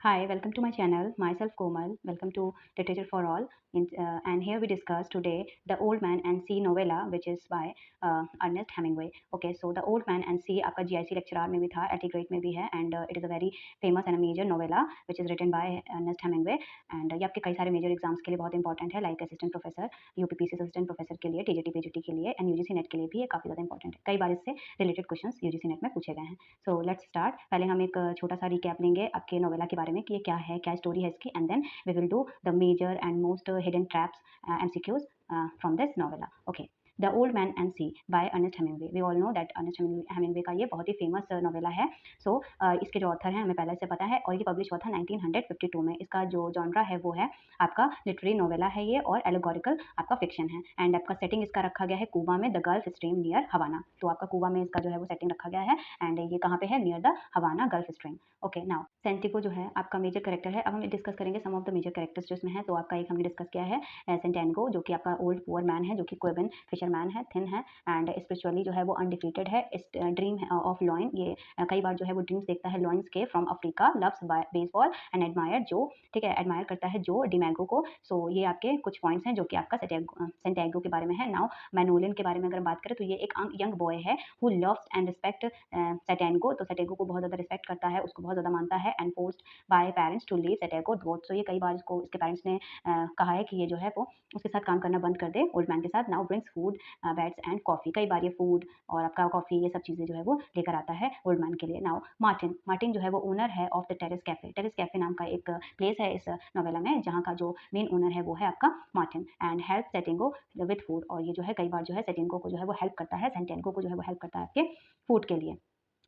Hi, welcome to my channel. Myself Komal. Welcome to Literature for All. And here we discuss today The Old Man and Sea novella, which is by Ernest Hemingway. Okay, so The Old Man and Sea आपका GIC lecturer में भी था, LT Grade में भी है, and it is a very famous and a major novella which is written by Ernest Hemingway. And ये आपके कई सारे major exams के लिए बहुत important है, like assistant professor, UPPC assistant professor के लिए, TJT PGT के लिए, and UGC नेट के लिए भी ये काफ़ी ज़्यादा important है. कई बार इससे related questions UGC नेट में पूछे गए हैं. So let's start. पहले हम एक छोटा सा रिकैप लेंगे आपके नोवेला के बारे में कि ये क्या है, क्या स्टोरी है इसकी, and then we will do the major and most hidden traps MCQs from this novella. Okay. The old man and sea by Ernest Hemingway. We all know that Ernest Hemingway का ये बहुत ही famous novella है. सो इसके जो author हैं हमें पहले से पता है और ये पब्लिश हुआ था 1952 में. इसका जो जॉनरा है वो है आपका लिटरेरी नोवेला है ये, और एलिगोरिकल आपका फिक्शन है. एंड आपका सेटिंग इसका रखा गया है कुबा में, द गल्फ स्ट्रीम नियर हवाना. तो आपका कुबा में इसका जो है वो सेटिंग रखा गया है, एंड ये कहाँ पे है? Near the Havana gulf stream. Okay. Now Santiago जो है आपका मेजर कैरेक्टर है. अब हम डिस्कस करेंगे सम ऑफ द मेजर कैरेक्टर्स जो इसमें है. तो आपका एक हमने डिस्कस किया है सेंटेंगो, जो कि आपका ओल्ड पुअर मैन है, जो कि क्वेबन फिशरमैन है, थिन है, एंड स्पिरिचुअली जो है वो अनडिफीटेड है. ड्रीम ऑफ लॉइन, ये कई बार जो है वो ड्रीम्स देखता है लॉइन्स के from Africa. Loves baseball and admire जो, ठीक है, एडमायर करता है जो डिमैगो को. सो ये आपके कुछ पॉइंट्स हैं जो कि आपका सेंटेगो के बारे में है. नाउ मैनोलिन के बारे में अगर बात करें तो ये एक यंग बॉय है हु लव्स एंड रिस्पेक्ट सेटेंगो. तो सेटेंगो को बहुत ज़्यादा रिस्पेक्ट करता है, उसको बहुत ज़्यादा मानता है, and forced by parents to leave Santiago both. So ये कई बार इसको इसके पेरेंट्स ने कहा है कि ये जो है वो उसके साथ काम करना बंद कर दे, ओल्ड मैन के साथ. Now brings food beds and coffee. कई बार ये फूड और आपका कॉफ़ी ये सब चीज़ें जो है वो लेकर आता है ओल्ड मैन के लिए. Now Martin. मार्टिन जो है वो ओनर है of the terrace cafe. Terrace cafe नाम का एक प्लेस है इस नोवेला में, जहाँ का जो मेन ओनर है वो है आपका Martin. And help Santiago with food. और ये जो है कई बार जो है सेटिंगो को जो है वो हेल्प करता है, सेंटेंगो को जो है वो हेल्प करता है आपके फूड के लिए.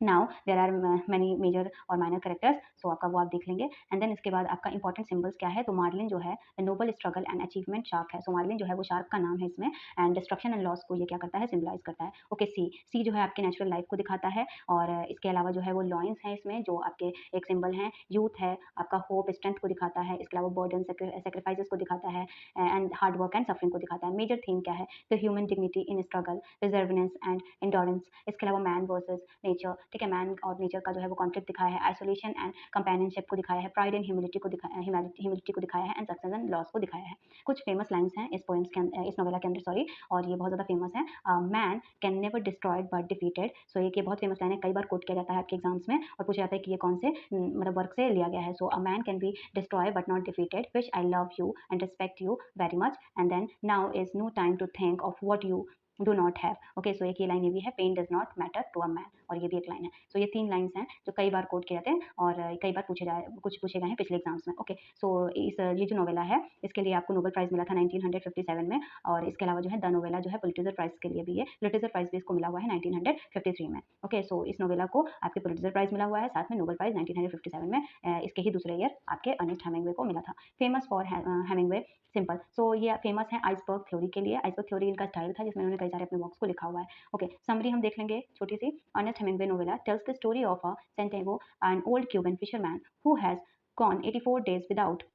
Now there are many major और माइनर कैरेक्टर्स. सो आपका वो आप देख लेंगे. एंड देन इसके बाद आपका इंपॉर्टेंट सिंबल्स क्या है. तो मार्लिन जो है noble struggle and achievement shark है. सो मार्लिन जो है वो शार्क का नाम है इसमें, एंड डिस्ट्रक्शन एंड लॉस को ये क्या करता है? सिम्बलाइज करता है. ओके. सी. सी जो है आपके नेचुरल लाइफ को दिखाता है, और इसके अलावा जो है वो लॉइन्स हैं इसमें जो आपके एक सिंबल हैं. यूथ है आपका, होप स्ट्रेंथ को दिखाता है. इसके अलावा बर्डन सेक्रीफाइसेस को दिखाता है, and hard work and suffering को दिखाता है. मेजर थीम क्या है? The human dignity in struggle, प्रिजर्वेंस and endurance. इसके अलावा मैन वर्सेस नेचर, ठीक है, मैन और नेचर का जो है वो कॉन्फ्लिक्ट दिखाया है. आइसोलेशन एंड कंपेनियनशिप को दिखाया है. प्राइड एंड ह्यूमिलिटी को दिखाया, ह्यूमिलिटी को दिखाया है, एंड सक्सेस एंड लॉस को दिखाया है. कुछ फेमस लाइन्स हैं इस पोएम्स के अंदर, इस नोवेला के अंदर, सॉरी, और ये बहुत ज़्यादा फेमस है. Man can never destroyed but defeated. So ये बहुत फेमस लाइन है, कई बार कोट किया जाता है आपके एग्जाम्स में, और पूछा जाता है कि ये कौन से मतलब वर्क से लिया गया है. So a man can be destroy but not defeated. Which I love you and respect you very much, and then now is no time to think of what you do not have. Okay. So एक ये line ये भी है, pain does not matter to a man, और ये भी एक line है. सो ये 3 लाइन्स हैं जो कई बार कोट किए जाते हैं, और कई बार पूछे गए हैं पिछले एग्जाम्स में. ओके. सो ये जो नोवेला है इसके लिए आपको नोबेल प्राइज़ मिला था 1957 में, और इसके अलावा जो है द नोवेला जो है पुलिट्ज़र प्राइज़ के लिए भी है, पुलिट्ज़र प्राइज़ भी इसको मिला हुआ है 1953 में. ओके. सो इस नोवेला को आपके पुलिट्ज़र प्राइज़ मिला हुआ है, साथ में नोबेल प्राइज़ 1957 में इसके ही दूसरे ईयर आपके अर्नेस्ट हेमिंगवे को मिला था. Famous for Hemingway simple. So ये फेमस है आइसबर्ग थ्योरी के लिए. आइसबर्ग थ्योरी इनका स्टाइल था जिसमें उन्होंने कई सारे अपने वर्क्स को लिखा हुआ है. ओके. समरी हम देख लेंगे छोटी सी. Ernest Hemingway novella tells the story of a Santiago, an old Cuban fisherman who has gone 84 days without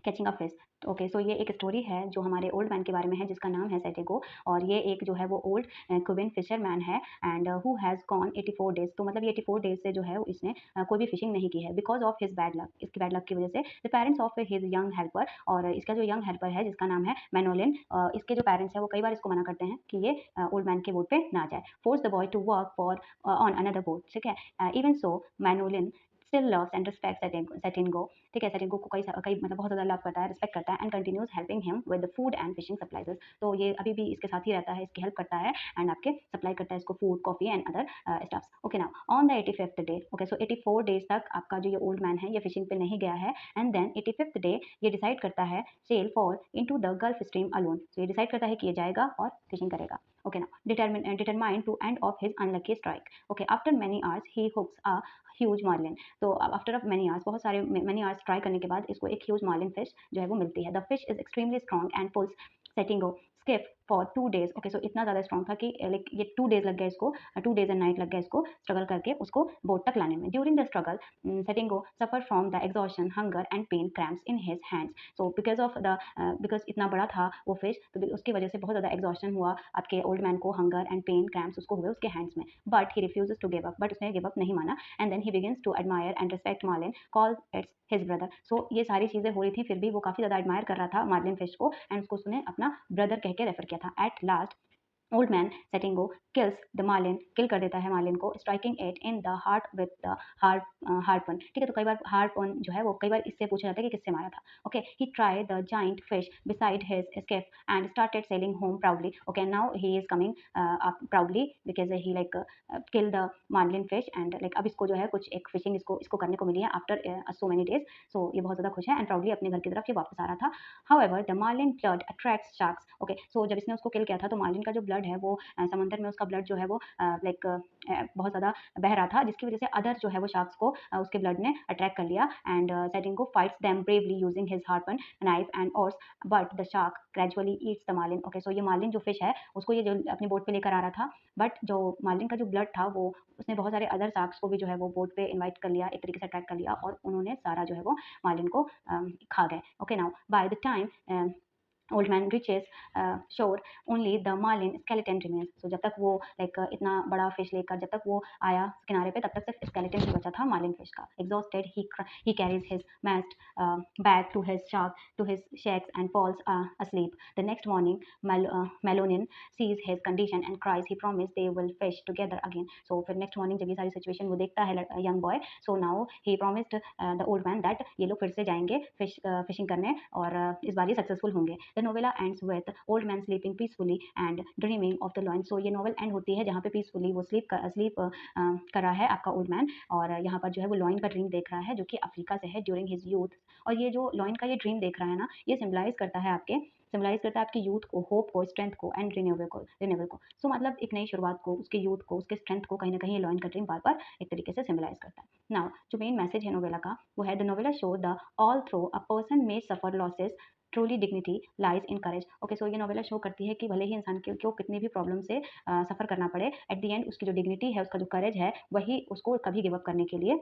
catching a fish. Okay. So ये एक स्टोरी है जो हमारे ओल्ड मैन के बारे में है, जिसका नाम है सेटेगो, और ये एक जो है वो ओल्ड क्यूबन फिशरमैन है, and who has gone 84 days. तो मतलब ये 84 डेज़ से जो है इसने कोई भी फिशिंग नहीं की है, because of his bad luck. इसकी बैड लक की वजह से the parents of his young helper, और इसका जो यंग हेल्पर है जिसका नाम है मैनोलिन, इसके जो पेरेंट्स हैं वो कई बार इसको मना करते हैं कि ये ओल्ड मैन के बोट पे ना जाए. Force the boy to work for on another boat. ठीक है. Even so Manolin still loves and respects Santiago. ठीक है. सेटिंगो को कई मतलब बहुत ज़्यादा लव करता है, रिस्पेक्ट करता है, and continues helping him with the food and fishing supplies. तो ये अभी भी इसके साथ ही रहता है, इसकी हेल्प करता है, एंड आपके सप्लाई करता है इसको food, coffee and other stuffs. Okay. Now on the 85th day. Okay. So 84 days तक आपका जो ये ओल्ड मैन है ये फिशिंग पे नहीं गया है, एंड देन 85th डे ये डिसाइड करता है sail for into the Gulf Stream alone. तो ये डिसाइड करता है कि ये जाएगा और फिशिंग करेगा. Okay. Now determined to end off his unlucky strike. Okay. After many hours he hooks a huge marlin. तो आफ्टर ऑफ मैनी आवर्स, बहुत सारे मैनी आवर्स ट्राई करने के बाद इसको एक ह्यूज मार्लिन फिश जो है वो मिलती है. The fish is extremely strong and pulls Santiago skip for 2 days. Okay, so इतना ज़्यादा स्ट्रॉन्ग था कि लाइक ये 2 डेज लग गए इसको, 2 डेज एंड नाइट लग गए इसको स्ट्रगल करके उसको बोट तक लाने में। During the struggle Santiago suffer from the exhaustion, hunger and pain cramps in his hands. So because इतना बड़ा था वो फिश, तो उसकी वजह से बहुत ज़्यादा एग्जॉशन हुआ आपके ओल्ड मैन को, हंगर एंड पेन क्रैम्प्स उसको हुए उसके हैंड्स में। But he refuses to give up, but उसने गिव अप नहीं माना। And then he begins to admire and respect marlin, call its his brother. So ये सारी चीज़ें हो रही थी, फिर भी वो काफ़ी ज़्यादा एडमायर कर रहा था मार्लिन फिश को, एंड उसको उसने अपना ब्रदर कह के रेफर किया था। At last old man Santiago kills the marlin, kill कर देता है मार्लिन को, striking it in the heart with the harpoon. ठीक है, तो कई बार हार्पन जो है वो कई बार इससे पूछा जाता है कि किससे मारा था। Okay, he try the giant fish beside his skiff and started sailing home proudly. Okay, now he is coming up proudly because he like kill the marlin fish, and like अब इसको जो है कुछ एक फिशिंग इसको इसको करने को मिली है आफ्टर सो मेनी डेज। सो ये बहुत ज़्यादा खुश है एंड प्राउडली अपने घर की तरफ ये वापस आ रहा था। However the marlin blood attracts sharks. Okay, so जब इसने उसको किल किया था तो मार्लिन का जो ब्लड है वो समंदर में उसका ब्लड जो है वो लाइक बहुत ज़्यादा बह रहा था, जिसकी वजह से अदर जो है वो शार्क्स को उसके ब्लड ने अट्रैक्ट कर लिया। And Santiago fights them bravely using his harpoon, knife and oars, but the shark gradually eats the marlin. Okay, so ये मार्लिन जो फिश है उसको ये जो अपनी बोट पे लेकर आ रहा था, बट जो मार्लिन का जो ब्लड था वो उसने बहुत सारे अदर शार्क्स को भी जो है वो बोट पे इन्वाइट कर लिया, एक तरीके से अट्रैक्ट कर लिया, और उन्होंने सारा जो है वो मार्लिन को खा गए। Okay, now by the time old man reaches shore only the marlin skeleton remains. So जब तक वो लाइक इतना बड़ा फिश लेकर जब तक वो आया किनारे पे, तब तक सिर्फ स्केलेटन ही बचा था मार्लिन फिश का। Exhausted he carries his mast back to his shacks and falls asleep. The next morning, Melonin sees his condition and cries. He promised they will fish together again. So फिर next morning जब ये सारी situation वो देखता है young boy, so now he promised the old man that ये लोग फिर से जाएंगे fishing करने, और इस बार ये successful होंगे। The novella ends with old man sleeping peacefully and dreaming of the loin. So ये novel end होती है जहाँ पे peacefully वो sleep कर रहा है आपका old man, और यहाँ पर जो है वो लॉइन का ड्रीम देख रहा है जो कि अफ्रीका से है ड्यूरिंग हिज यूथ। और ये जो लॉइन का ये ड्रीम देख रहा है ना, ये सिम्बलाइज करता है आपकी यूथ को, होप को, स्ट्रेंथ को, एंड रिन्यूअल को। सो मतलब एक नई शुरुआत को, उसके यूथ को, उसके स्ट्रेंथ को कहीं ना कहीं लॉइन का ड्रीम बार बार एक तरीके से सिम्बलाइज करता है। नाउ जो मेन मैसेज है नोवेला का वो है, the novella show the although a person may suffer losses, truly dignity lies in courage. Okay, so ये नोवेला शो करती है कि भले ही इंसान को कितने भी प्रॉब्लम से सफ़र करना पड़े, एट द एंड उसकी जो डिग्निटी है, उसका जो करेज है, वही उसको कभी गिव अप करने के लिए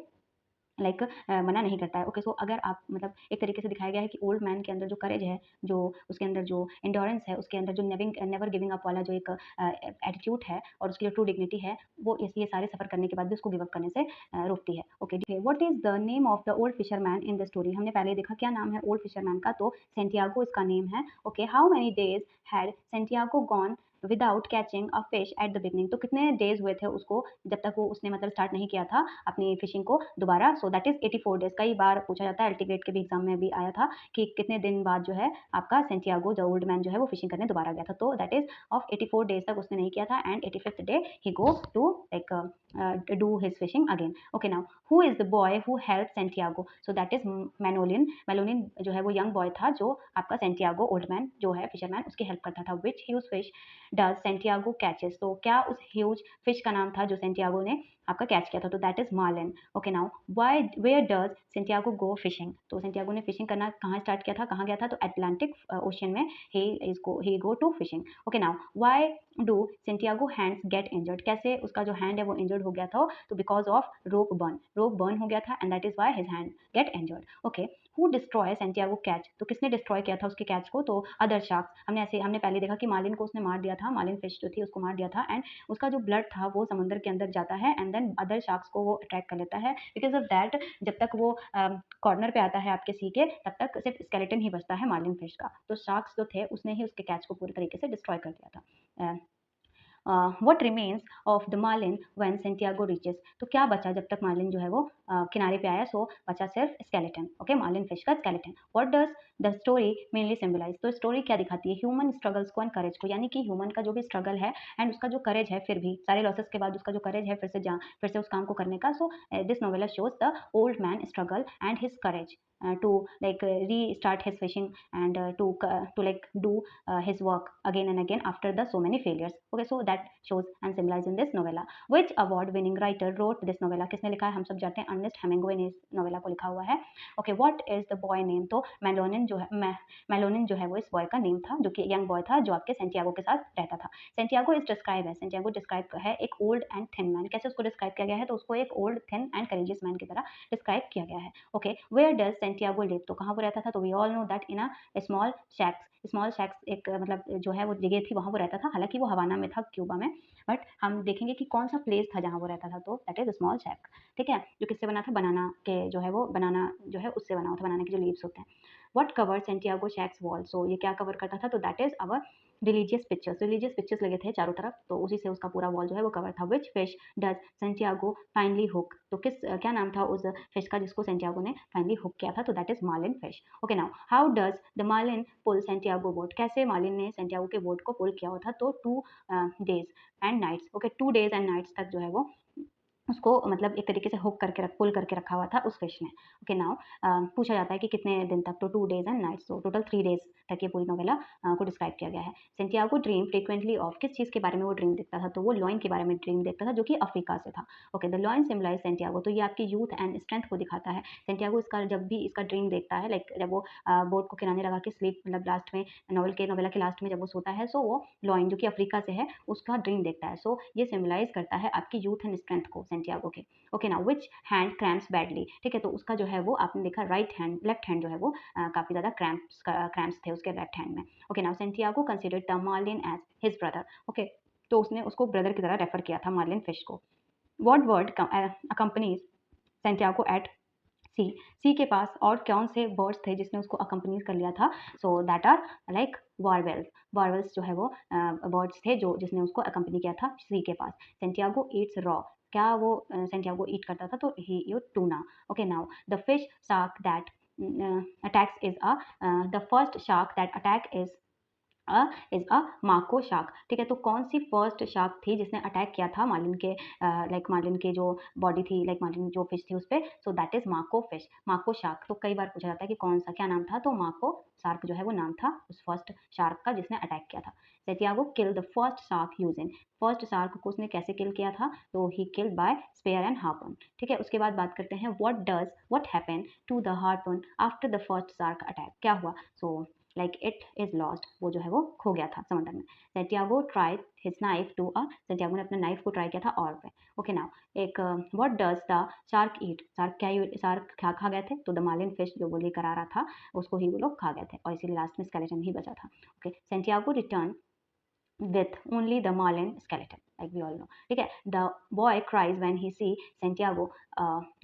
लाइक मना नहीं करता है। ओके, सो अगर आप मतलब एक तरीके से दिखाया गया है कि ओल्ड मैन के अंदर जो करेज है, जो उसके अंदर जो एंड्योरेंस है, उसके अंदर जो नेवर गिविंग अप वाला जो एक एटीट्यूड है, और उसकी जो ट्रू डिग्निटी है, वो ये सारे सफ़र करने के बाद भी उसको गिव अप करने से रोकती है। Okay, what is the name of the old fisherman in the story? हमने पहले देखा क्या नाम है ओल्ड फिशरमैन का, तो सेंटियागो इसका नेम है। Okay, how many days had Santiago gone without catching a fish at the beginning? तो कितने डेज हुए थे उसको जब तक वो उसने मतलब स्टार्ट नहीं किया था अपनी फिशिंग को दोबारा। सो दैट इज 84 डेज। कई बार पूछा जाता है, अल्टीग्रेड के भी एग्जाम में भी आया था कि कितने दिन बाद जो है आपका सेंटियागो द ओल्ड मैन जो है वो फिशिंग करने दोबारा गया था। तो दैट इज ऑफ 84 डेज तक उसने नहीं किया था, and 85th day he go to like do his fishing again. Okay, now who is the boy who help Santiago? So that is Manolin जो है वो यंग बॉय था जो आपका सेंटियागो ओल्ड मैन जो है फिशरमैन उसकी हेल्प करता था। Which huge fish does Santiago catches? तो क्या उस ह्यूज फिश का नाम था जो सेंटियागो ने आपका कैच किया था? तो that is marlin. Okay, now why where does Santiago go fishing? तो सेंटियागो ने फिशिंग करना कहाँ स्टार्ट किया था, कहाँ गया था? तो अटलांटिक ओशियन में ही go to fishing. Okay, now why do Santiago hands get injured? कैसे उसका जो हैंड है वो इंजर्ड हो गया था? तो बिकॉज ऑफ रोप बर्न हो गया था, and that is why his hand get injured. Okay, who destroy Santiago catch? तो किसने डिस्ट्रॉय किया था उसके कैच को? तो अदर शार्क्स। हमने पहले देखा कि मार्लिन को उसने मार दिया था, मार्लिन फिश जो थी उसको मार दिया था, एंड उसका जो ब्लड था वो समुद्र के अंदर जाता है, एंड देन अदर शार्क्स को वो अट्रैक्ट कर लेता है। बिकॉज ऑफ दैट जब तक वो कॉर्नर पे आता है आपके सी के, तब तक सिर्फ स्केलेटन ही बचता है मार्लिन फिश का। तो शार्क्स जो थे उसने ही उसके कैच को पूरी तरीके से डिस्ट्रॉय कर दिया था। What remains of the marlin when Santiago reaches? तो क्या बचा जब तक मार्लिन जो है वो किनारे पे आया? सो बचा सिर्फ स्केलेटन। ओके, मार्लिन फिश का skeleton. What does the story mainly symbolize? तो स्टोरी क्या दिखाती है? ह्यूमन स्ट्रगल्स को एंड करेज को, यानी कि ह्यूमन का जो भी स्ट्रगल है एंड उसका जो करेज है, फिर भी सारे लॉसेस के बाद उसका जो करेज है फिर से उस काम को करने का। So this novella shows the old man struggle and his courage to like restart his fishing and to like do his work again and again after the so many failures. Okay, so that shows and symbolizes in this novella. Which award winning writer wrote this novella? किसने लिखा है? हम सब जानते हैं, Ernest Hemingway ने इस novella को लिखा हुआ है. Okay, what is the boy name? तो मेलोनिन जो है वो इस बॉय का नेम था, जो कि यंग बॉय था जो आपके सेंटियागो के साथ रहता था. सेंटियागो इज डिस्क्राइब है, सेंटियागो डिस्क्राइब है एक ओल्ड एंड थिन मैन. कैसे उसको डिस्क्राइब किया गया है? तो उसको एक old thin and courageous man की तरह डिस्क्राइब किया गया है. Okay, where does Santiago live? तो कहाँ वो रहता था? तो we all know that in a small shacks. Small shacks एक मतलब जो है वो जगह थी, वहाँ वो रहता था. हालांकि वो हवाना में था, क्यूबा में, बट हम देखेंगे कि कौन सा प्लेस था जहाँ वो रहता था. तो दैट इज स्मॉल शैक. ठीक है, जो किससे बना था? बनाना के जो है वो बनाना जो है उससे बना हुआ था, बनाना के जो लीव्स होते हैं. What cover Santiago shack's wall? So ये क्या कवर करता था? तो that is our religious pictures लगे थे चारों तरफ, तो उसी से उसका पूरा वॉल जो है वो कवर था. Which fish does Santiago finally hook? तो क्या नाम था उस फिश का जिसको सेंटियागो ने फाइनली हुक किया था? तो that is marlin fish. Okay, now how does the marlin pull Santiago boat? कैसे मार्लिन ने सेंटियागो के बोट को पुल किया हुआ था? तो 2 days and nights. Okay, 2 days and nights तक जो है वो उसको मतलब एक तरीके से हुक करके पुल करके रखा हुआ था उस फिश ने. ओके, नाउ पूछा जाता है कि कितने दिन तक? तो 2 days एंड नाइट्स. तो टोटल 3 days तक ये पूरी नोवेला को डिस्क्राइब किया गया है. Santiago dream frequently of? किस चीज़ के बारे में वो ड्रीम देखता था? तो वो लॉइन के बारे में ड्रीम देखता था, जो कि अफ्रीका से था. Okay, the lion symbolize Santiago. तो ये आपकी यूथ एंड स्ट्रेंथ को दिखाता है. सेंटियागो इसका जब भी इसका ड्रीम देखता है, लाइक जब वो बोट को किनारे लगा के स्लीप मतलब लास्ट में नोवेला के लास्ट में जब वो सोता है, सो वो लॉइन जो कि अफ्रीका से है उसका ड्रीम देखता है. सो ये सिम्बलाइज करता है आपकी यूथ एंड स्ट्रेंथ को सेंटियागो के. Okay, now which hand cramps badly? ठीक है, तो उसका जो है वो आपने देखा लेफ्ट हैंड जो है वो काफ़ी ज़्यादा क्रैम्प्स थे उसके लेफ्ट हैंड में. Okay, now Santiago considered the marlin as his brother. Okay, तो उसने उसको ब्रदर की तरह रेफर किया था मार्लिन फिश को. What word accompanies Santiago at sea? Sea के पास और कौन से वर्ड्स थे जिसने उसको अकम्पनीज कर लिया था? सो दैट आर लाइक वार्वेल्स जो है वो वर्ड्स थे जो जिसने उसको अकम्पनी किया था सी के पास. Santiago Yeats raw. क्या वो सेंटियागो ईट करता था? तो he eat tuna. Okay, now the fish shark that attacks is the first shark that attack is a mako shark. ठीक है, तो कौन सी फर्स्ट शार्क थी जिसने अटैक किया था मार्लिन के जो बॉडी थी, लाइक मार्लिन जो फिश थी उस पर? So that is mako fish, mako shark. तो कई बार पूछा जाता है कि कौन सा क्या नाम था? तो माको शार्क जो है वो नाम था उस फर्स्ट शार्क का जिसने अटैक किया था. Santiago kill the first shark using? First shark को उसने कैसे किल किया था? तो he killed by spear and harpoon. ठीक है, उसके बाद बात करते हैं what happened to the harpoon after the first shark attack? क्या हुआ? So like it is lost, वो जो है वो खो गया था समंदर में. Santiago tried his knife to Santiago ने अपने नाइफ को ट्राई किया था और पे. ओके, नाउ एक what does the shark eat? Shark क्या खा गए थे? तो द मार्लिन फिश जो वो लेकर आ रहा था उसको ही वो लोग खा गए थे और इसीलिए लास्ट में स्केलेटन ही बचा था. Okay, Santiago return with only the marlin skeleton, like we all know. ठीक है, the boy cries when he see Santiago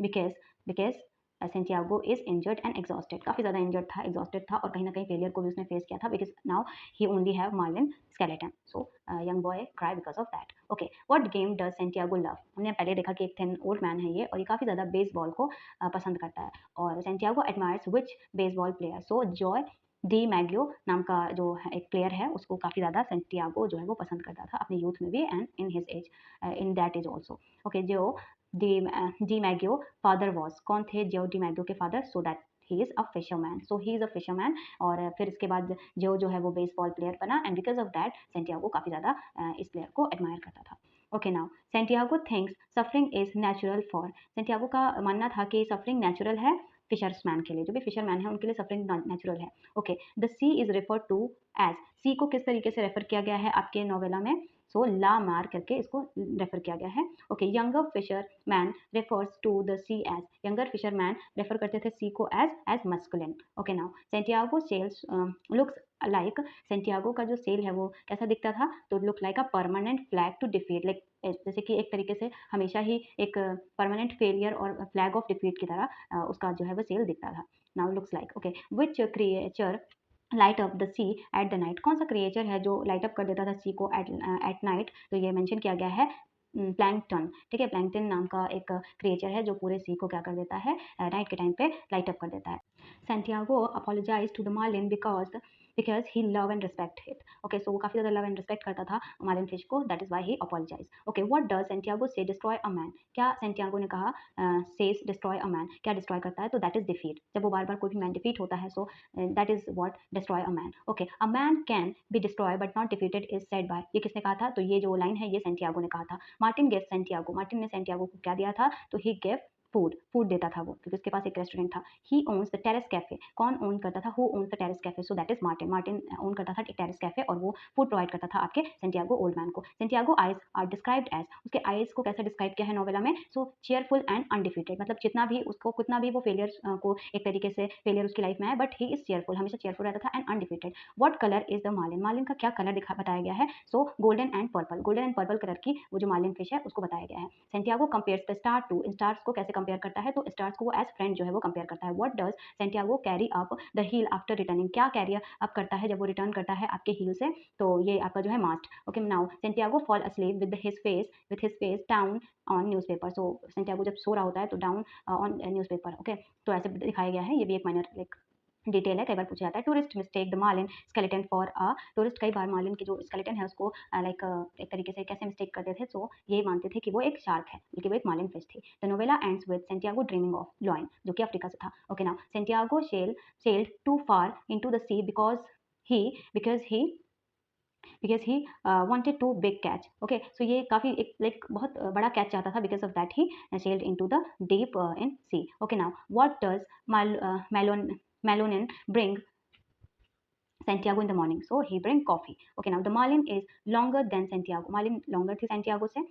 because Santiago is injured and exhausted. काफ़ी ज़्यादा इंजर्ड था, एग्जॉस्टेड था और कहीं ना कहीं फेलियर को भी उसने फेस किया था because now he only have marlin skeleton. So young boy cry because of that. Okay, what game does Santiago love? हमने पहले देखा कि एक थिन ओल्ड मैन है ये और ये काफ़ी ज़्यादा बेसबॉल को पसंद करता है. और सेंटियागो एडमायर्स विच बेसबॉल प्लेयर? सो जॉय डी मैग्यो नाम का जो एक प्लेयर है उसको काफ़ी ज़्यादा सेंटियागो जो है वो पसंद करता था अपने यूथ में भी and in his age in that age also. Okay, Joe DiMaggio father was? कौन थे जो डी मैग्यो के father? So that he is a fisherman. So he is a fisherman. और फिर इसके बाद जो है वो बेसबॉल प्लेयर बना and because of that Santiago काफ़ी ज़्यादा इस प्लेयर को एडमायर करता था. Okay, now Santiago thinks suffering is natural for? Santiago का मानना था कि सफरिंग नेचुरल है फिशर्समैन के लिए, जो भी फिशरमैन है उनके लिए सफरिंग नेचुरल है. Okay, the sea is refer to as? Sea को किस तरीके से रेफर किया गया है आपके नोवेला में? सो ला मार करके इसको रेफर किया गया है. Okay, younger fisher man refers to the sea as? Younger fisher man refer करते थे सी को as masculine. Okay, now Santiago sails looks like? Santiago का जो सेल है वो कैसा दिखता था? तो look like a permanent flag to defeat, like जैसे कि एक तरीके से हमेशा ही एक परमानेंट फेलियर और फ्लैग ऑफ डिफीट की तरह उसका जो है वो सेल दिखता था. Now looks like. Okay, which creature light up the sea at the night? कौन सा क्रिएचर है जो लाइट अप कर देता था सी को एट नाइट? तो ये मेंशन किया गया है प्लैंकटन. ठीक है, प्लैंकटन नाम का एक क्रिएचर है जो पूरे सी को क्या कर देता है नाइट के टाइम पे लाइट अप कर देता है. Santiago apologized to the marlin because he love and respect it. Okay, so वो काफी ज्यादा love and respect करता था marlin fish को, that is why he apologized. Okay, what does Santiago say destroy a man? क्या Santiago ने कहा says destroy a man, क्या destroy करता है? तो that is defeat. जब वो बार बार कोई भी man defeat होता है, so that is what destroy a man. Okay, a man can be destroyed but not defeated is said by, ये किसने कहा था? तो ये जो लाइन है ये Santiago ने कहा था. Martin gave Santiago, मार्टिन ने Santiago को क्या दिया था? तो he gave फूड देता था वो, क्योंकि उसके पास एक रेस्टोरेंट था. ही ओन्स द टेरेस कैफे, कौन ओन करता था? Who owns the terrace cafe? So that is Martin. Martin own करता था टेरेस कैफे और वो फूड प्रोवाइड करता था आपके सेंटियागो ओल्ड मैन को. Santiago eyes are described as, उसके आइज को कैसे डिस्क्राइब किया है नोवेला में? सो चेयरफुल एंड अनडिफीटेड, मतलब जितना भी उसको कितना भी वो फेलियर को एक तरीके से फेलियर उसकी लाइफ में है, बट ही इज चेयरफुल, हमेशा चेयरफुल रहता था and undefeated. What colour is the marlin? Marlin का क्या कलर दिखा बताया गया है? So golden and purple, golden and purple colour की वो जो मार्लिन फिश है उसको बताया गया है. Santiago compares the star to, stars को कैसे कंपेयर करता है? तो स्टार्स को वो एज फ्रेंड जो है वो कंपेयर करता है. What does Santiago carry up the hill after returning, क्या कैरी अप करता है जब वो रिटर्न करता है आपके हील से? तो ये आपका जो है mast. Okay, now Santiago fall asleep with his face down on newspaper. So Santiago जब सो रहा होता है तो डाउन ऑन न्यूज़पेपर. ओके, तो ऐसे दिखाया गया है. ये भी एक माइनर लाइक डिटेल है, कई बार पूछा जाता है. Tourist mistake the marlin skeleton for a, tourist कई बार मार्लिन की जो स्केलेटन है उसको लाइक एक तरीके से कैसे मिस्टेक करते थे? सो ये मानते थे कि वो एक शार्क है, बल्कि वो एक मार्लिन फिश थी. The novella ends with Santiago dreaming of lion, जो कि अफ्रीका से था. Okay, now Santiago sailed too far into the sea he because he wanted to big catch. Okay, so ये काफी एक लाइक बहुत बड़ा कैच चाहता था. because of that he sailed into the deep in sea. Okay, now what does Malonin bring Santiago in the morning? So he bring coffee. Okay, now the marlin is longer than Santiago. marlin longer थी Santiago से.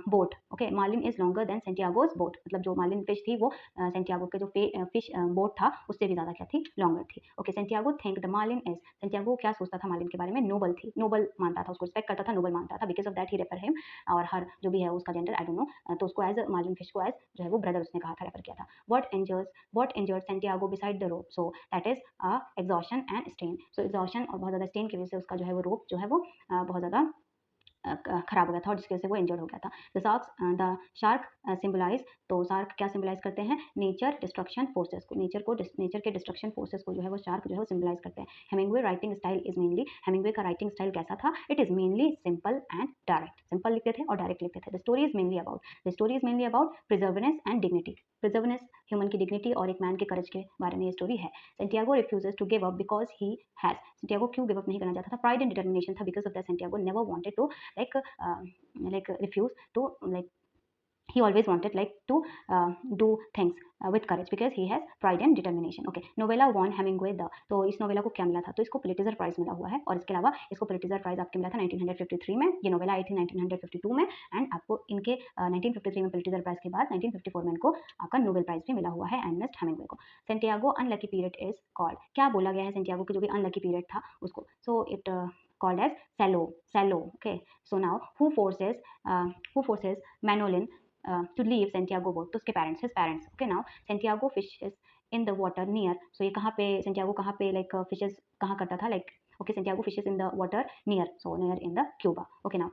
Boat. Okay, marlin is longer than Santiago's boat, मतलब जो Marlin fish थी वो Santiago के जो fish boat था उससे भी ज्यादा क्या थी? लॉन्गर थी. Okay, Santiago think the Marlin is, Santiago क्या सोचता था मार्लिन के बारे में? नोबल थी, नोबल मानता था, उसको रिस्पेक्ट करता था, नोबल मानता था. Because of that he refer him, और हर जो भी है उसका जेंडर आई डोंट नो, तो उसको एज मार्लिन फिश को एज जो है वो ब्रदर उसने कहा था, रेफर किया था. What इंजर्स Santiago beside the rope? So that is exhaustion and strain. So exhaustion और बहुत ज्यादा स्ट्रेन की वजह से उसका जो है वो रोप जो है वो बहुत ज्यादा खराब हो गया था, और जिसकी वजह से वो इंजर्ड हो गया था. द शार्क सिंबलाइज, तो शार्क क्या सिंबलाइज करते हैं? नेचर डिस्ट्रक्शन फोर्सेस को, नेचर के डिस्ट्रक्शन फोर्सेस को जो है वो शार्क जो है वो सिंबलाइज करते हैं. Hemingway writing style is mainly, Hemingway का राइटिंग स्टाइल कैसा था? It is mainly simple and direct, simple लिखते थे और डायरेक्ट लिखते थे. The story is mainly about perseverance and dignity, perseverance human की डिग्निटी और एक मैन के करेज के बारे में ये स्टोरी है. Santiago refuses to give up because he has, Santiago क्यों गिव अप नहीं करना चाहता था? प्राइड एंड डिटर्मिनेशन था. Because of that Santiago never wanted to refuse to he always wanted to do things with courage because he has pride and determination. Okay, novella won Hemingway the, तो इस novella को क्या मिला था? तो इसको Pulitzer prize मिला हुआ है, और इसके अलावा इसको पुलिट्जर प्राइज आपके मिला था 1953 में. ये नोवेला आई थी 1952 में, एंड आपको इनके 1953 में पुलिट्जर प्राइज के बाद 1954 में इनको आपका नोबेल प्राइज भी मिला हुआ है अर्नेस्ट हेमिंग्वे को. Santiago unlucky period is called, क्या बोला गया है सेंटियागो के जो भी अनलकी पीरियड था उसको? So it called as Sallow. Okay, so now who forces Manolin to leave Santiago boat? तो उसके parents, his parents. Okay, now Santiago fishes in the water near, so ये कहाँ पे Santiago कहाँ पे fishes कहाँ करता था okay, Santiago fishes in the water near, so near in the Cuba. Okay, now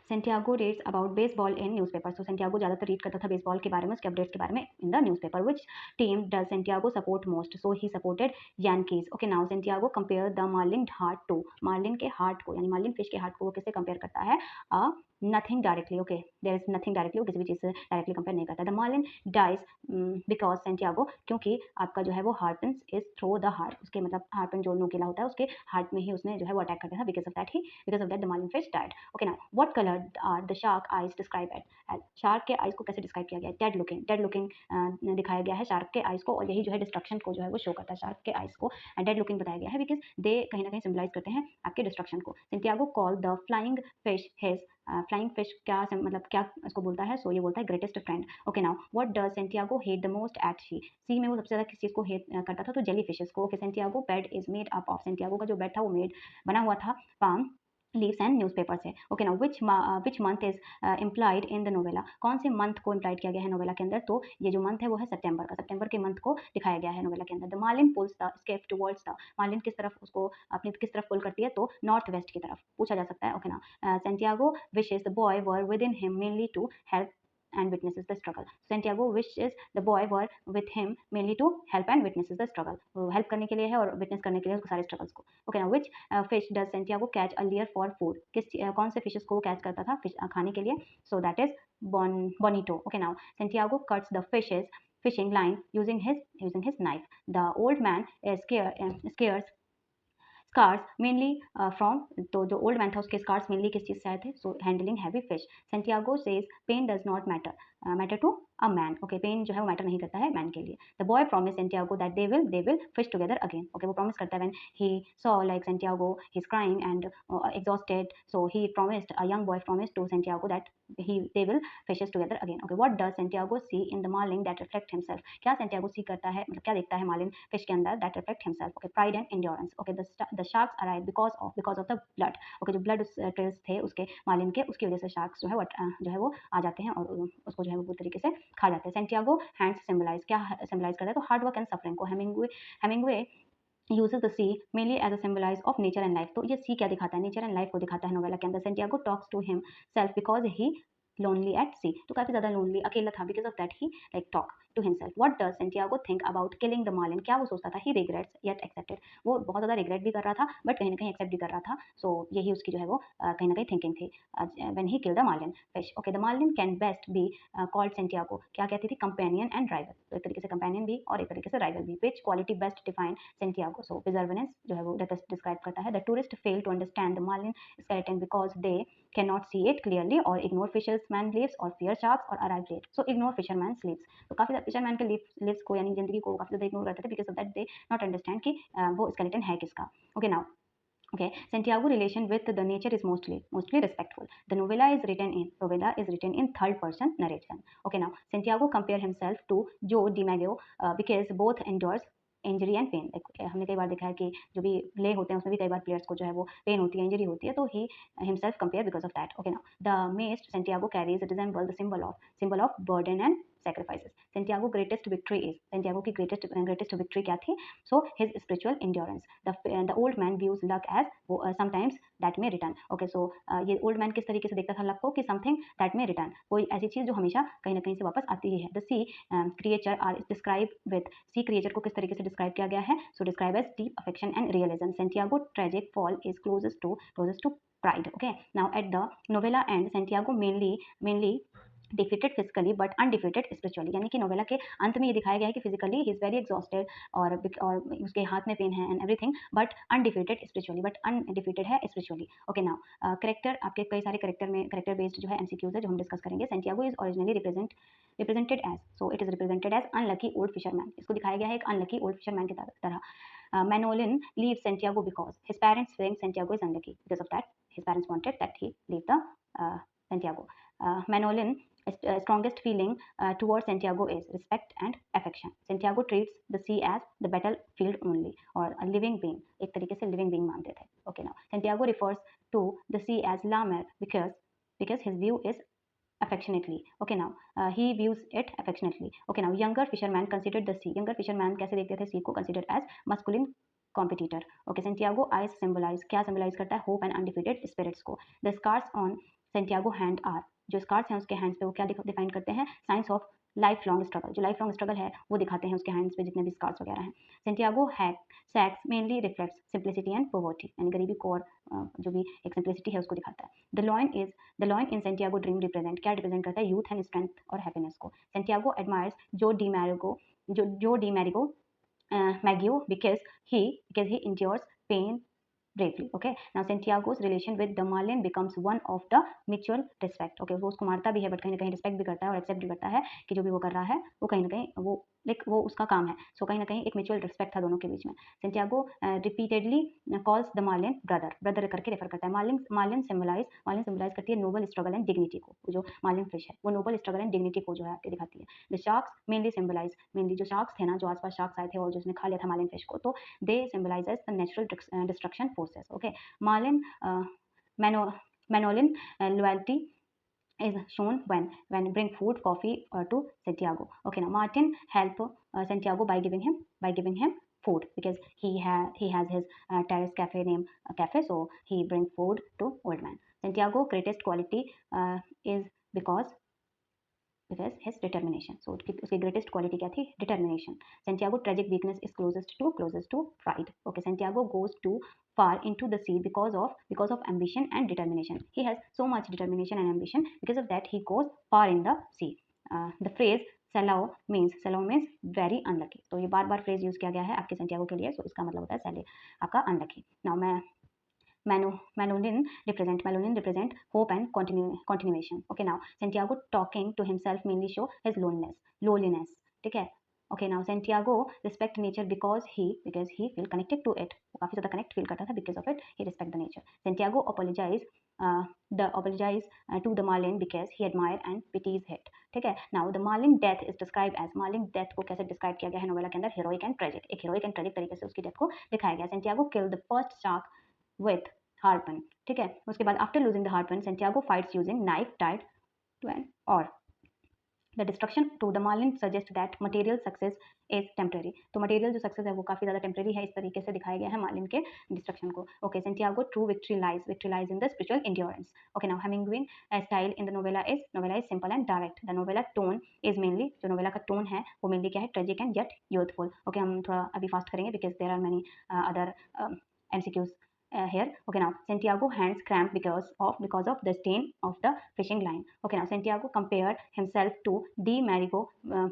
Santiago reads about baseball in newspaper. So Santiago ज़्यादातर read करता था baseball के बारे में, उसके updates के बारे में in the newspaper. Which team does Santiago support most? So he supported Yankees. Okay, now Santiago compare the marlin heart to, marlin के heart को, यानी marlin fish के heart को वो किससे compare करता है? Nothing directly. Okay, there is nothing directly, वो किसी भी चीज़ से डायरेक्टली कंपेयर नहीं करता. The marlin dies because Santiago, क्योंकि आपका जो है वो harpoons is through the heart, उसके मतलब हार्पन जो नोकीला होता है उसके हार्ट में ही उसने जो है वो अटैक करता था. Because of that the marlin fish died. Okay, now what colour are the shark eyes describe as, shark के आइज को कैसे डिस्क्राइब किया गया है? डेड लुकिंग दिखाया गया है शार्क के आइज को, और यही जो है डिस्ट्रक्शन को जो है वो शो करता है. शार्क के आइज को डेड लुकिंग बताया गया है बिकॉज दे कहीं ना कहीं सिम्बलाइज करते हैं आपके डिस्ट्रक्शन को. Santiago call the flying fish his, flying fish क्या मतलब क्या इसको बोलता है? सो ये बोलता है greatest friend. Okay, now what does Santiago hate the most at sea में वो सबसे ज्यादा किस चीज को हेट करता था? तो जेली फिशेस को. Okay, Santiago bed is made up of, Santiago का जो बेड था वो बना हुआ था पाम लीव्स एंड न्यूज़पेपर से. Okay, now which month is implied in the novella, कौन से मंथ को इम्प्लाइड किया गया है नोवेला के अंदर? तो ये जो मंथ है वो है सितंबर का, सितंबर के मंथ को दिखाया गया है नोवेला के अंदर. The marlin pulls the skiff towards the, marlin किस तरफ उसको अपनी किस तरफ पुल करती है? तो नॉर्थ वेस्ट की तरफ पूछा जा सकता है. Okay, now Santiago wishes the boy were with in him mainly to help and witnesses the struggle. Santiago wishes the boy were with him mainly to help and witnesses the struggle. वो help करने के लिए है और witness करने के लिए उसको सारे struggles को. Okay, now which fish does Santiago catch earlier for food? कौन से fishes को catch करता था खाने के लिए? So that is bonito. Okay, now Santiago cuts the fishing line using his knife. The old man scares scars mainly from, तो जो ओल्ड मैन था उसके स्कार्स मेनली किस चीज से आए थे? So handling heavy fish. Santiago says pain does not matter to a man. Okay, pain जो है वो मैटर नहीं करता है मैन के लिए. The boy promise Santiago that they will fish together again. Okay, वो प्रॉमिस करता है when he saw like Santiago he is crying and exhausted, so he promised, a young boy promised to Santiago that they will fishes together again. Okay, what does Santiago see in the marlin that reflect himself? क्या Santiago see करता है, मतलब क्या देखता है marlin fish के अंदर that reflect himself? Okay, pride and endurance. Okay, the sharks arrive because of the blood. Okay, जो blood trails थे उसके marlin के, उसकी वजह से sharks जो है वो आ जाते हैं और उसको जो है वो पूरी तरीके से खा जाते हैं. Santiago hands symbolize, क्या symbolize करता है? तो hard work and suffering को. Hemingway uses the sea mainly as a symbolize of nature and life. तो ये sea क्या दिखाता है? नेचर एंड लाइफ को दिखाता है नोवेला के अंदर. Santiago talks to himself because he lonely at sea. तो काफी ज्यादा lonely, अकेला था. because of that he like talk to himself. what does Santiago think about killing the marlin? क्या वो सोचता था? he regrets yet accepted. वो बहुत ज्यादा regret भी कर रहा था बट कहीं ना कहीं accept भी कर रहा था. so यही उसकी जो है वो कहीं ना कहीं thinking थी when he killed the marlin fish. okay, the marlin can best be called Santiago, क्या कहती थी? companion and rival. तो एक तरीके से companion भी और एक तरीके से rival भी. which quality best define Santiago? so perseverance जो है वो describe करता है. the tourist fail to understand the marlin skeleton because they cannot see it clearly or ignore fisherman leaves or fear sharks or arrive late. So ignore fisherman sleeps. तो काफी fisherman के leaves को यानी जिंदगी को काफी ज्यादा ignore करते थे because of that they not understand कि वो skeleton है किसका. Okay, now okay, Santiago relation with the nature is mostly respectful. The novella is written in third person narration. Okay, now Santiago compare himself to Joe DiMaggio because both endures injury and pain. हमने कई बार देखा है कि जो भी play होते हैं उसमें भी कई बार प्लेयर्स को जो है वो पेन होती है, इंजरी होती है, तो he himself compare because of that. Okay, now the mast Santiago carries resemble the symbol of burden and sacrifices. Santiago greatest victory is, Santiago की greatest victory क्या थी? So his spiritual endurance. The old man views luck as sometimes that may return. Okay, so ये old man किस तरीके से देखता था luck को? कि something that may return, कोई ऐसी चीज जो हमेशा कहीं ना कहीं से वापस आती ही है. The sea creature are described with, sea creature को किस तरीके से describe किया गया है? So describe as deep affection and realism. Santiago tragic fall is closest to pride. Okay, now at the novella end Santiago mainly defeated physically but undefeated spiritually. यानी कि novella के अंत में ये दिखाया गया है कि physically he is very exhausted और उसके हाथ में पेन है and everything, but undefeated spiritually, but undefeated है स्पिरिचुअली. ओके, नाउ करेक्टर, आपके कई सारे करेक्टर बेस्ड जो है एमसीक्यूज है जो हम डिस्कस करेंगे. Santiago is originally represented as, so it is represented as unlucky old fisherman. इसको दिखाया गया है एक अनलकी ओल्ड फिशरमैन की तरह. Manolin leaves Santiago because his parents think Santiago is unlucky. Because of that, his parents wanted that he leave the Santiago. Manolin strongest feeling towards Santiago is respect and affection. Santiago treats the sea as the battlefield only or a living being. एक तरीके से living being मानते थे. Okay, now Santiago refers to the sea as La Mer because his view is affectionately. Okay, now he views it affectionately. Okay, now younger fisherman considered the sea. Younger fisherman कैसे देखते थे sea को? Considered as masculine competitor. Okay, Santiago eyes symbolize, क्या symbolize करता है? Hope and undefeated spirits को. The scars on Santiago hand are, जो scars हैं उसके हैंड्स पे वो क्या डिफाइन करते हैं? Science of life long struggle. जो लाइफ लॉन्ग स्ट्रगल है वो दिखाते हैं उसके हैंड्स पे जितने भी स्कार्स वगैरह हैं. Santiago shack mainly reflects simplicity and poverty, यानी गरीबी को और जो भी एक सिंप्लिसिटी है उसको दिखाता है. The lion in Santiago dream represent, क्या रिप्रेजेंट करता है? यूथ एंड स्ट्रेंथ और हैप्पीनेस को. Santiago admires Joe DiMaggio because he endures pain bravely. Okay, now Santiago's relation with the Marlin becomes one of the mutual respect. Okay, वो उसको मारता भी है बट कहीं ना कहीं रिस्पेक्ट भी करता है और एक्सेप्ट भी करता है कि जो भी वो कर रहा है वो कहीं ना कहीं वो उसका काम है. सो कहीं ना कहीं एक म्यूचुअल रिस्पेक्ट था दोनों के बीच में. Santiago repeatedly calls the marlin brother करके रेफर करता है. मार्लिन सिंबलाइज करती है नोबल स्ट्रगल एंड डिग्निटी को. जो मार्लिन फिश है वो नोबल स्ट्रगल एंड डिग्निटी को जो है आपके दिखाती है. द शार्क्स मेनली जो शार्क्स थे ना, जो आसपास शार्क्स आए थे और जिसने खा लिया था मार्लिन फिश को, तो they symbolize the natural destruction forces. Okay, Marlin Manolin loyalty is shown when bring food, coffee to Santiago. Okay, now Martin help Santiago by giving him food because he has his terrace cafe name cafe, so he bring food to old man. Santiago greatest quality is because because his determination. So उसकी greatest quality क्या थी? Determination. Santiago tragic weakness is closest to pride. Okay, Santiago goes too far into the sea because of ambition and determination. He has so much determination and ambition. Because of that, he goes far in the sea. The phrase salao means very unlucky. तो ये बार बार phrase use किया गया है आपके Santiago के लिए. सो इसका मतलब होता है सेले आपका अनलकी. नाउ मैं Manolin represent hope and continuation. Okay, now Santiago talking to himself mainly show his lowliness. ठीक है. Okay, now Santiago respect nature because he feel connected to it. वो काफी ज़्यादा connect feel करता था. Because of it, he respect the nature. Santiago apologize to the Marlin because he admire and pities it. ठीक है. Now the Marlin death is described as Marlin death को कैसे describe किया गया है नोवेला के अंदर? Heroic and tragic. एक heroic and tragic तरीके से उसकी death को दिखाया गया. Santiago killed the first shark with harpoon. ठीक है. उसके बाद after losing the harpoon, Santiago fights using knife tied to an oar. The destruction to the Marlin suggests that material success is temporary. तो material जो success है वो काफी ज़्यादा temporary है. इस तरीके से दिखाया गया है मार्लिन के destruction को. Okay, Santiago true victory lies in the spiritual endurance. Okay, now Hemingway style in the novella is simple and direct. The novella tone is mainly जो novella का tone है वो mainly क्या है? Tragic and yet youthful. Okay, हम थोड़ा अभी fast करेंगे because there are many other MCQs here. Okay, now Santiago hands cramp because of the stain of the fishing line. Okay, now Santiago compared himself to D. Marigo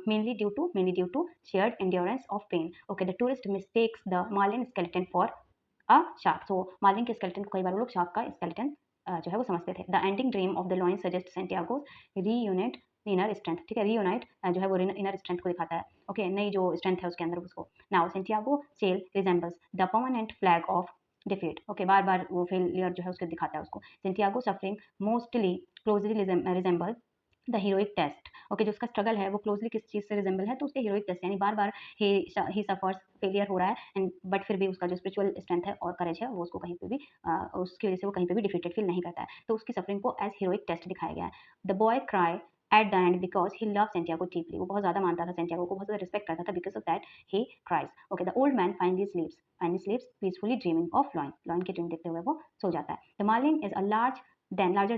mainly due to shared endurance of pain. Okay, the tourist mistakes the marlin skeleton for a shark. So marlin के skeleton को कई बार वो लोग shark का skeleton जो है वो समझते थे. The ending dream of the loin suggests Santiago's reunite inner strength. ठीक है. रीयूनाइट जो है वो इनर स्ट्रेंथ को दिखाता है. ओके, नई जो स्ट्रेंथ है उसके अंदर उसको. Now Santiago sail resembles the permanent flag of defeat. Okay, बार बार वो फेलियर जो है उसके दिखाता है उसको. Santiago suffering mostly closely resemble the heroic test. Okay, जो उसका स्ट्रगल है वो क्लोजली किस चीज़ से रिजेंबल है? तो उसके हीरोइक टेस्ट, यानी बार बार ही सफर्स, फेलियर हो रहा है एंड बट फिर भी उसका जो स्पिरिचुअल स्ट्रेंथ है और करेज है वो उसको कहीं पे भी उसकी वजह से वो कहीं पे भी डिफीटेड फील नहीं करता है. तो उसकी सफरिंग को एज हीरोइक टेस्ट दिखाया गया है. The boy cry at the end because he love Santiago deeply. वो बहुत ज़्यादा मानता था सेंटियागो को, बहुत ज़्यादा रिस्पेक्ट करता था. Because of that he cries. Okay, the old man finally sleeps peacefully dreaming of lion की ड्रीम देखते हुए वो सो जाता है. द मार्लिन इज अ larger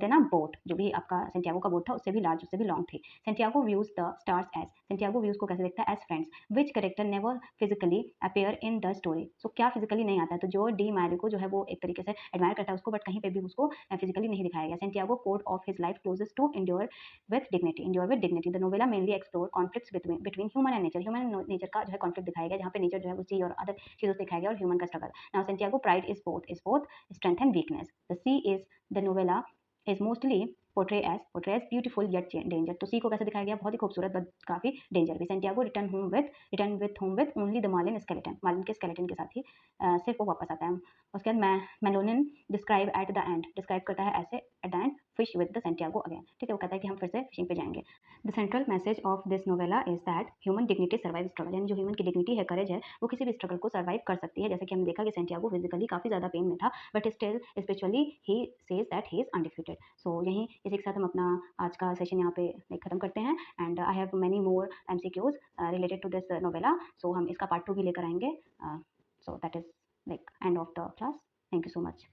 than a boat. जो भी आपका सेंटियागो का बोट था उससे भी लार्ज, उससे भी लॉन्ग थी. Santiago views the stars as. Santiago views को कैसे देखता है? As friends. Which character never physically appear in the story. So क्या फिजिकली नहीं आता है? तो जो डी मैरिको जो है वो एक तरीके से एडमायर करता है उसको, बट कहीं पे भी उसको फिजिकली नहीं दिखाया गया. Santiago code of his life closest to endure with dignity. The novella mainly explore conflicts between human and nature. Human nature का जो है कॉन्फ्लिक्ट दिखाया गया, जहाँ पे नेचर जो है वो चीज और अदर चीजों से दिखाया गया, और ह्यूमन का struggle. Now Santiago pride is both strength and weakness. The sea is the novella is mostly portray as beautiful yet danger. तो सी को कैसे दिखाया गया? बहुत ही खूबसूरत बट काफी डेंजर भी. Santiago return home with only the marlin के स्केलेटन के साथ ही सिर्फ वो वापस आता है. उसके बाद मेलोनिन डिस्क्राइब करता है ऐसे at the end fish with the Santiago again. ठीक है, वो कहता है कि हम फिर से फिशिंग पे जाएंगे. The central message of this novella is that human dignity survive struggle. यानी जो ह्यूमन की डिग्निटी है, करेज है, वो किसी भी स्ट्रगल को सर्वाइव कर सकती है. जैसे कि हमने देखा कि सेंटियागो फिजिकली काफी ज्यादा पेन में था, but still spiritually he says that he is undefeated. So यहीं इसी के साथ हम अपना आज का सेशन यहाँ पे खत्म करते हैं. And I have many more MCQs related to this novella. So हम इसका पार्ट 2 भी लेकर आएंगे. So that is like end of the class. Thank you so much.